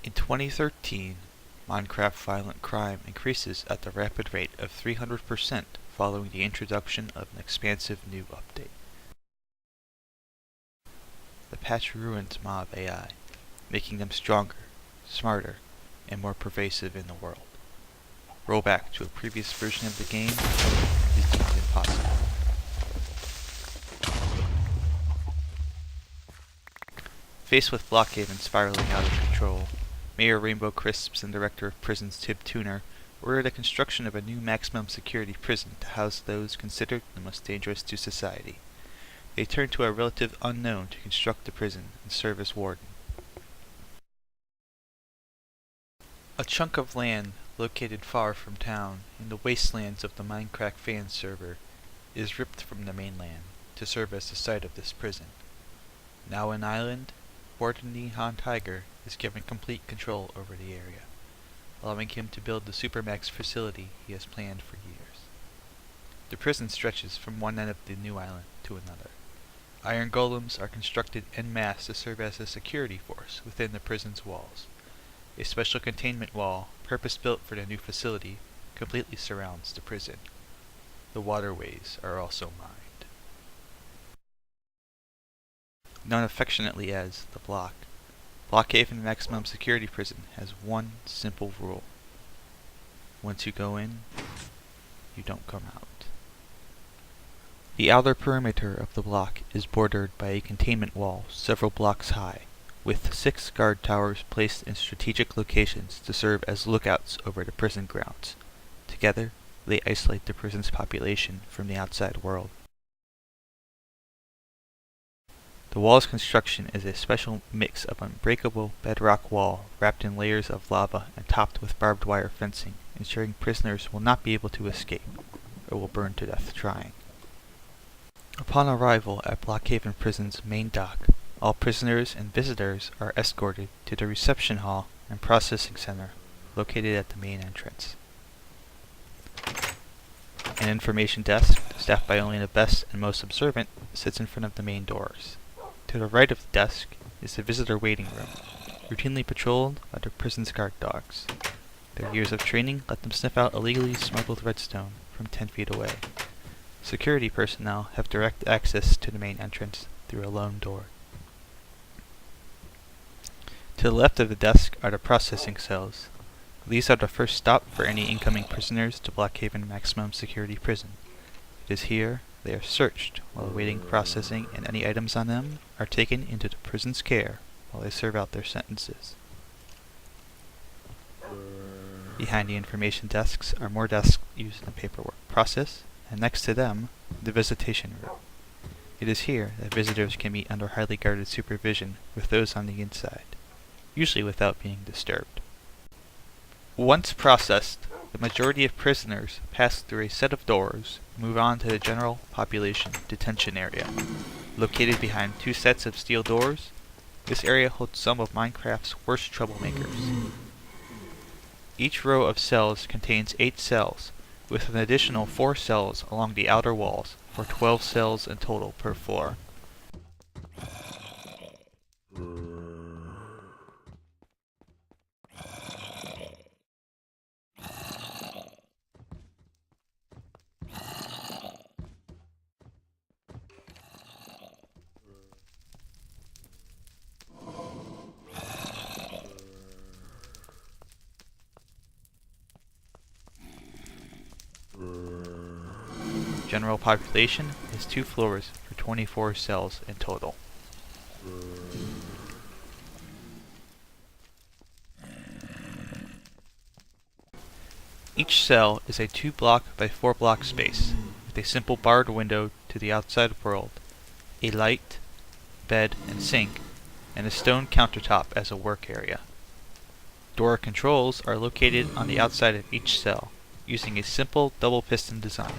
In 2013, Minecraft violent crime increases at the rapid rate of 300% following the introduction of an expansive new update. The patch ruins mob AI, making them stronger, smarter, and more pervasive in the world. Rollback to a previous version of the game is deemed impossible. Faced with Blockhaven spiraling out of control, Mayor RainbowCrisps and Director of Prisons TibTuner ordered the construction of a new maximum security prison to house those considered the most dangerous to society. They turned to a relative unknown to construct the prison and serve as warden. A chunk of land located far from town in the wastelands of the Mindcrack Fan Server is ripped from the mainland to serve as the site of this prison. Now an island, Warden NihonTiger is given complete control over the area, allowing him to build the supermax facility he has planned for years. The prison stretches from one end of the new island to another. Iron golems are constructed en masse to serve as a security force within the prison's walls. A special containment wall, purpose-built for the new facility, completely surrounds the prison. The waterways are also mined. Known affectionately as the Block, Blockhaven Maximum Security Prison has one simple rule. Once you go in, you don't come out. The outer perimeter of the block is bordered by a containment wall several blocks high, with 6 guard towers placed in strategic locations to serve as lookouts over the prison grounds. Together, they isolate the prison's population from the outside world. The wall's construction is a special mix of unbreakable bedrock wall wrapped in layers of lava and topped with barbed wire fencing, ensuring prisoners will not be able to escape, or will burn to death trying. Upon arrival at Blockhaven Prison's main dock, all prisoners and visitors are escorted to the reception hall and processing center located at the main entrance. An information desk, staffed by only the best and most observant, sits in front of the main doors. To the right of the desk is the visitor waiting room, routinely patrolled by the prison's guard dogs. Their years of training let them sniff out illegally smuggled redstone from 10 feet away. Security personnel have direct access to the main entrance through a lone door. To the left of the desk are the processing cells. These are the first stop for any incoming prisoners to Blockhaven Maximum Security Prison. It is here they are searched while awaiting processing, and any items on them are taken into the prison's care while they serve out their sentences. Behind the information desks are more desks used in the paperwork process, and next to them, the visitation room. It is here that visitors can meet under highly guarded supervision with those on the inside, usually without being disturbed. Once processed, the majority of prisoners pass through a set of doors and move on to the general population detention area. Located behind 2 sets of steel doors, this area holds some of Minecraft's worst troublemakers. Each row of cells contains 8 cells, with an additional 4 cells along the outer walls, for 12 cells in total per floor. General population is 2 floors for 24 cells in total. Each cell is a 2 block by 4 block space, with a simple barred window to the outside world, a light, bed and sink, and a stone countertop as a work area. Door controls are located on the outside of each cell, using a simple double piston design.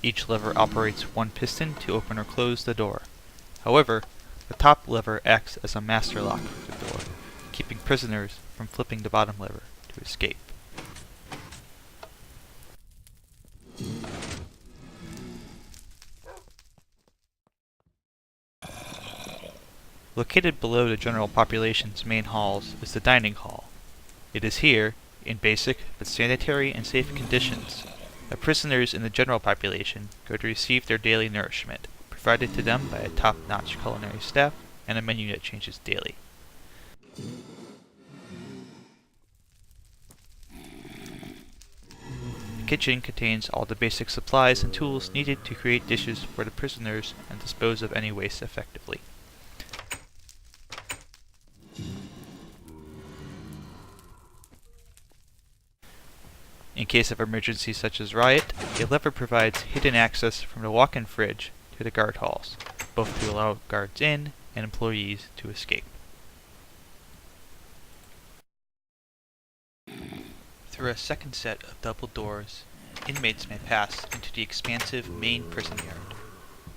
Each lever operates 1 piston to open or close the door. However, the top lever acts as a master lock for the door, keeping prisoners from flipping the bottom lever to escape. Located below the general population's main halls is the dining hall, It is here, in basic but sanitary and safe conditions, that prisoners in the general population go to receive their daily nourishment, provided to them by a top-notch culinary staff and a menu that changes daily. The kitchen contains all the basic supplies and tools needed to create dishes for the prisoners and dispose of any waste effectively. In case of emergency such as riot, a lever provides hidden access from the walk-in fridge to the guard halls, both to allow guards in and employees to escape. Through a second set of double doors, inmates may pass into the expansive main prison yard.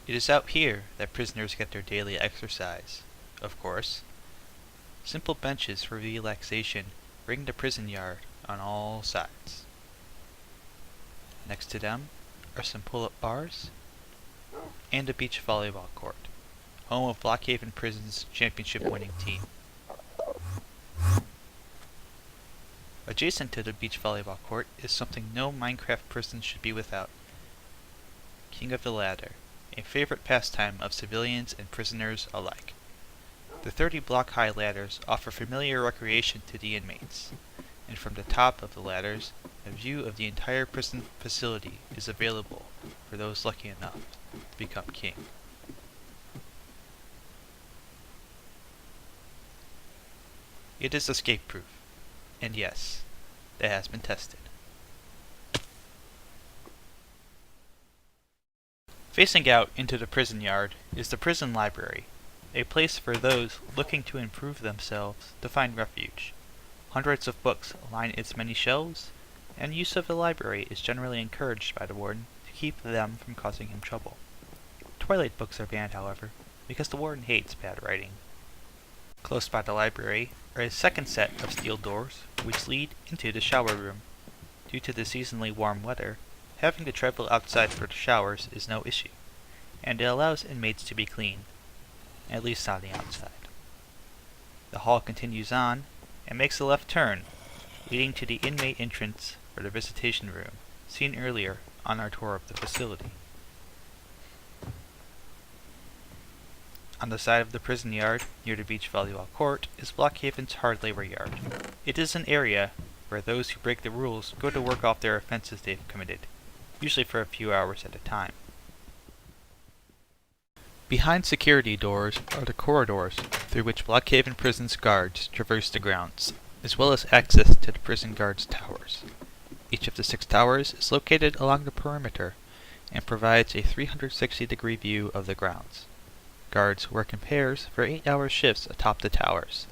It is out here that prisoners get their daily exercise, of course. Simple benches for relaxation ring the prison yard on all sides. Next to them are some pull-up bars and a beach volleyball court, home of Blockhaven Prison's championship-winning team. Adjacent to the beach volleyball court is something no Minecraft prison should be without: King of the Ladder, a favorite pastime of civilians and prisoners alike. The 30-block-high ladders offer familiar recreation to the inmates, and from the top of the ladders, a view of the entire prison facility is available for those lucky enough to become king. It is escape-proof, and yes, that has been tested. Facing out into the prison yard is the prison library, a place for those looking to improve themselves to find refuge. Hundreds of books line its many shelves, and use of the library is generally encouraged by the warden to keep them from causing him trouble. Twilight books are banned, however, because the warden hates bad writing. Close by the library are a second set of steel doors which lead into the shower room. Due to the seasonally warm weather, having to travel outside for the showers is no issue, and it allows inmates to be clean, at least on the outside. The hall continues on and makes a left turn, leading to the inmate entrance for the visitation room, seen earlier on our tour of the facility. On the side of the prison yard, near the beach volleyball court, is Blockhaven's hard labor yard. It is an area where those who break the rules go to work off their offenses they've committed, usually for a few hours at a time. Behind security doors are the corridors through which Blockhaven Prison's guards traverse the grounds, as well as access to the prison guards' towers. Each of the 6 towers is located along the perimeter and provides a 360-degree view of the grounds. Guards work in pairs for 8-hour shifts atop the towers,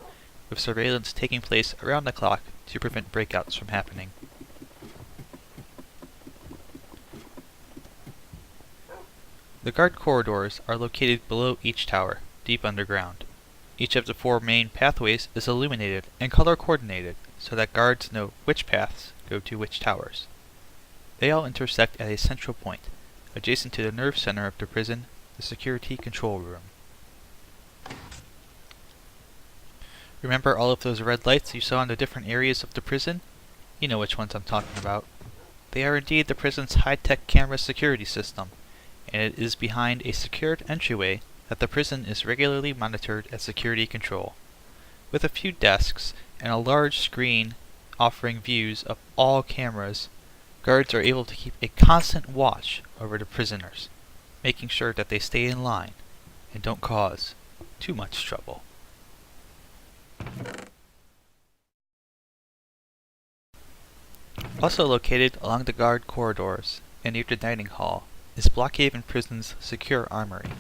with surveillance taking place around the clock to prevent breakouts from happening. The guard corridors are located below each tower, deep underground. Each of the 4 main pathways is illuminated and color-coordinated so that guards know which paths go to which towers. They all intersect at a central point, adjacent to the nerve center of the prison, the security control room. Remember all of those red lights you saw in the different areas of the prison? You know which ones I'm talking about. They are indeed the prison's high-tech camera security system, and it is behind a secured entryway that the prison is regularly monitored at security control. With a few desks and a large screen offering views of all cameras, guards are able to keep a constant watch over the prisoners, making sure that they stay in line and don't cause too much trouble. Also located along the guard corridors and near the dining hall is Blockhaven Prison's secure armory.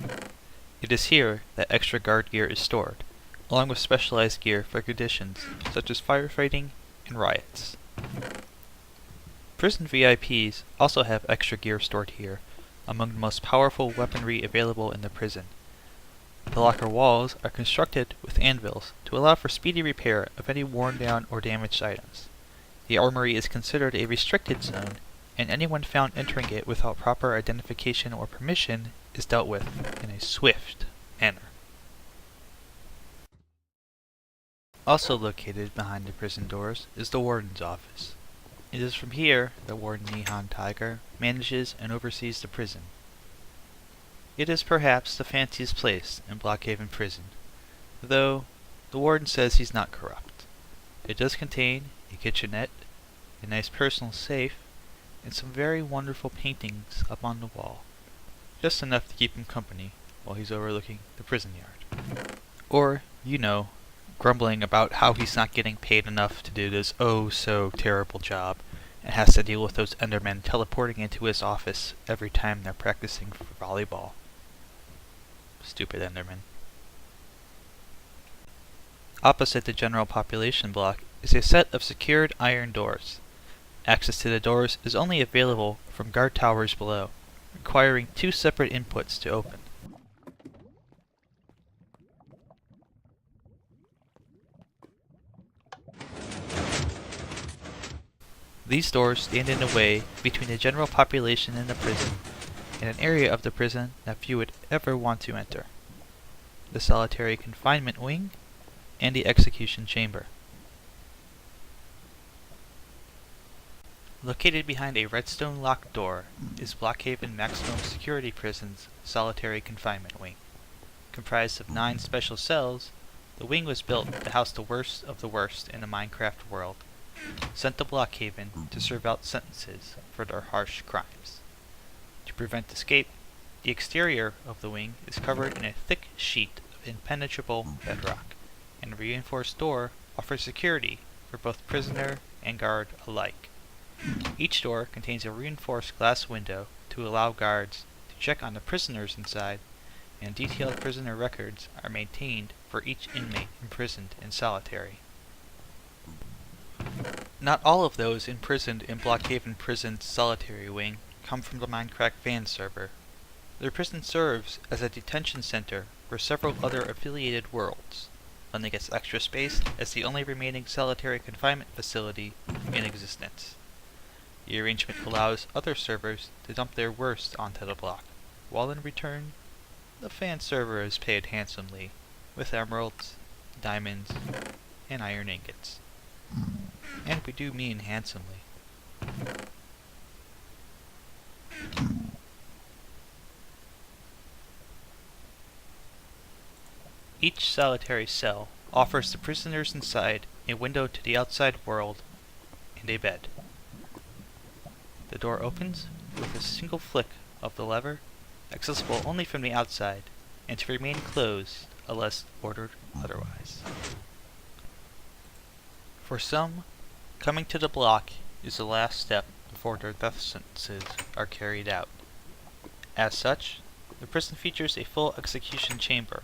It is here that extra guard gear is stored, along with specialized gear for conditions such as firefighting and riots. Prison VIPs also have extra gear stored here, among the most powerful weaponry available in the prison. The locker walls are constructed with anvils to allow for speedy repair of any worn down or damaged items. The armory is considered a restricted zone, and anyone found entering it without proper identification or permission is dealt with in a swift manner. Also located behind the prison doors is the Warden's office. It is from here that Warden NihonTiger manages and oversees the prison. It is perhaps the fanciest place in Blockhaven Prison, though the Warden says he's not corrupt. It does contain a kitchenette, a nice personal safe, and some very wonderful paintings up on the wall. Just enough to keep him company while he's overlooking the prison yard. Or, you know, grumbling about how he's not getting paid enough to do this oh-so-terrible job, and has to deal with those Endermen teleporting into his office every time they're practicing for volleyball. Stupid Endermen. Opposite the general population block is a set of secured iron doors. Access to the doors is only available from guard towers below, requiring 2 separate inputs to open. These doors stand in the way between the general population and the prison, and an area of the prison that few would ever want to enter: the solitary confinement wing and the execution chamber. Located behind a redstone locked door is Blockhaven Maximum Security Prison's solitary confinement wing. Comprised of 9 special cells, the wing was built to house the worst of the worst in the Minecraft world, sent to Blockhaven to serve out sentences for their harsh crimes. To prevent escape, the exterior of the wing is covered in a thick sheet of impenetrable bedrock, and a reinforced door offers security for both prisoner and guard alike. Each door contains a reinforced glass window to allow guards to check on the prisoners inside, and detailed prisoner records are maintained for each inmate imprisoned in solitary. Not all of those imprisoned in Blockhaven Prison's solitary wing come from the Mindcrack Fan Server. Their prison serves as a detention center for several other affiliated worlds, lending its extra space as the only remaining solitary confinement facility in existence. The arrangement allows other servers to dump their worst onto the block, while in return, the fan server is paid handsomely with emeralds, diamonds, and iron ingots. And we do mean handsomely. Each solitary cell offers the prisoners inside a window to the outside world and a bed. The door opens with a single flick of the lever, accessible only from the outside, and to remain closed unless ordered otherwise. For some, coming to the block is the last step before their death sentences are carried out. As such, the prison features a full execution chamber,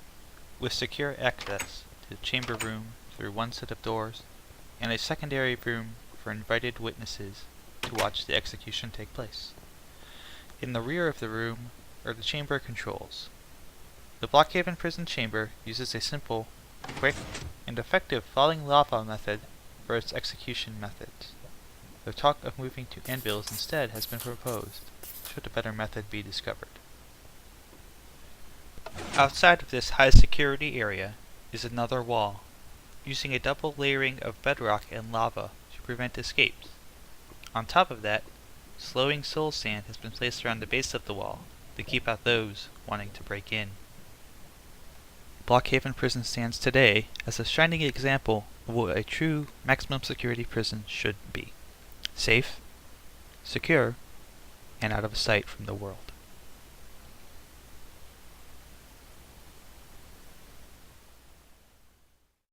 with secure access to the chamber room through 1 set of doors, and a secondary room for invited witnesses to watch the execution take place. In the rear of the room are the chamber controls. The Blockhaven prison chamber uses a simple, quick, and effective falling lava method for its execution methods. The talk of moving to anvils instead has been proposed, should a better method be discovered. Outside of this high security area is another wall, using a double layering of bedrock and lava to prevent escapes. On top of that, slowing soul sand has been placed around the base of the wall to keep out those wanting to break in. Blockhaven Prison stands today as a shining example of what a true maximum security prison should be: safe, secure, and out of sight from the world.